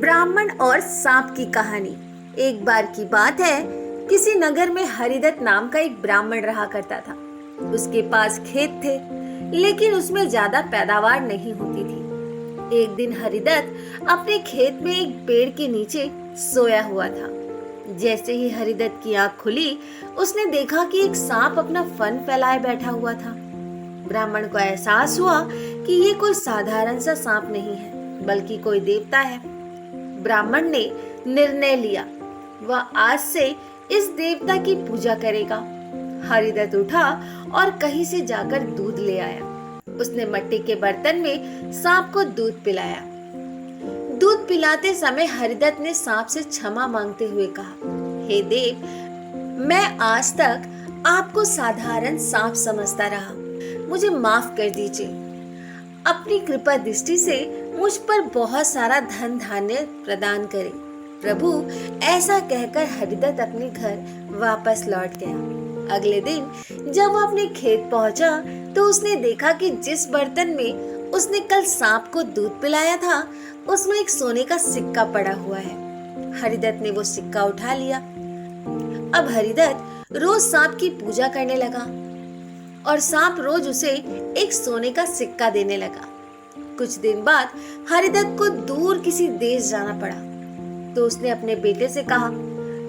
ब्राह्मण और सांप की कहानी। एक बार की बात है, किसी नगर में हरिदत्त नाम का एक ब्राह्मण रहा करता था। उसके पास खेत थे, लेकिन उसमें ज्यादा पैदावार नहीं होती थी। एक दिन हरिदत्त अपने खेत में एक पेड़ के नीचे सोया हुआ था। जैसे ही हरिदत्त की आंख खुली, उसने देखा कि एक सांप अपना फन फैलाए बैठा हुआ था। ब्राह्मण को एहसास हुआ कि ये कोई साधारण सा सांप नहीं है, बल्कि कोई देवता है। ब्राह्मण ने निर्णय लिया, वह आज से इस देवता की पूजा करेगा। हरिदत्त उठा और कहीं से जाकर दूध ले आया। उसने मिट्टी के बर्तन में सांप को दूध पिलाया। दूध पिलाते समय हरिदत्त ने सांप से क्षमा मांगते हुए कहा, हे देव, मैं आज तक आपको साधारण सांप समझता रहा, मुझे माफ कर दीजिए। अपनी कृपा दृष्टि से मुझ पर बहुत सारा धन धान्य प्रदान करें। प्रभु, ऐसा कहकर हरिदत्त अपने घर वापस लौट गया। अगले दिन जब वो अपने खेत पहुंचा, तो उसने देखा कि जिस बर्तन में उसने कल सांप को दूध पिलाया था, उसमें एक सोने का सिक्का पड़ा हुआ है। हरिदत्त ने वो सिक्का उठा लिया। अब हरिदत्त रोज सांप की पूजा करने लगा और सांप रोज उसे एक सोने का सिक्का देने लगा। कुछ दिन बाद हरिदत्त को दूर किसी देश जाना पड़ा, तो उसने अपने बेटे से कहा,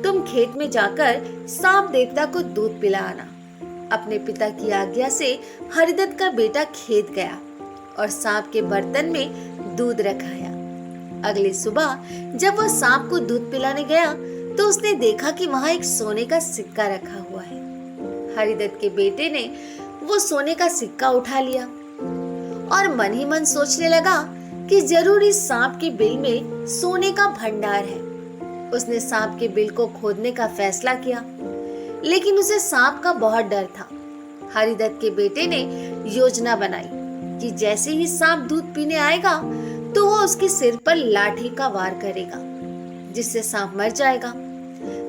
तुम खेत में जाकर सांप देवता को दूध पिला आना। अपने पिता की आज्ञा से हरिदत्त का बेटा खेत गया और सांप के बर्तन में दूध रखाया। अगली सुबह जब वह सांप को दूध पिलाने गया, तो उसने देखा कि वहां एक सोने का सिक्का रखा हुआ है। हरिदत्त के बेटे ने वो सोने का सिक्का उठा लिया और मन ही मन सोचने लगा कि जरूर इस सांप के बिल में सोने का भंडार है। उसने सांप के बिल को खोदने का फैसला किया, लेकिन उसे सांप का बहुत डर था। हरिदत्त के बेटे ने योजना बनाई कि जैसे ही सांप दूध पीने आएगा, तो वो उसके सिर पर लाठी का वार करेगा, जिससे सांप मर जाएगा।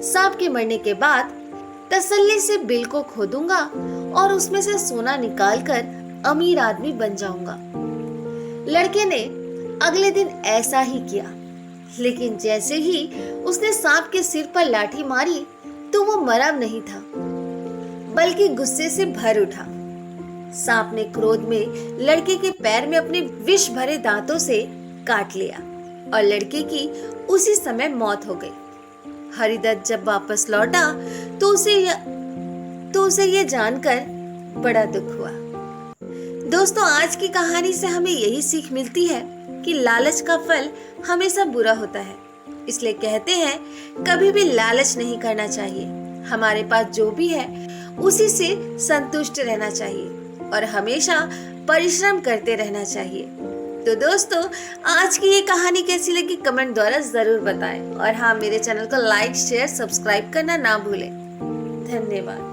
सांप के मरने के बाद तसल्ली से बिल को खोदूंगा और उसमें से सोना निकालकर अमीर आदमी बन जाऊंगा। लड़के ने अगले दिन ऐसा ही किया, लेकिन जैसे ही उसने सांप के सिर पर लाठी मारी, तो वो मरा नहीं था, बल्कि गुस्से से भर उठा। सांप ने क्रोध में लड़के के पैर में अपने विष भरे दांतों से काट लिया और लड़के की उसी समय मौत हो गई। हरिदत्त जब वापस लौटा, तो उसे ये जानकर बड़ा दुख हुआ। दोस्तों, आज की कहानी से हमें यही सीख मिलती है कि लालच का फल हमेशा बुरा होता है। इसलिए कहते हैं, कभी भी लालच नहीं करना चाहिए। हमारे पास जो भी है उसी से संतुष्ट रहना चाहिए और हमेशा परिश्रम करते रहना चाहिए। तो दोस्तों, आज की ये कहानी कैसी लगी कमेंट द्वारा जरूर बताएं और हाँ, मेरे चैनल को लाइक, शेयर, सब्सक्राइब करना ना भूलें। धन्यवाद।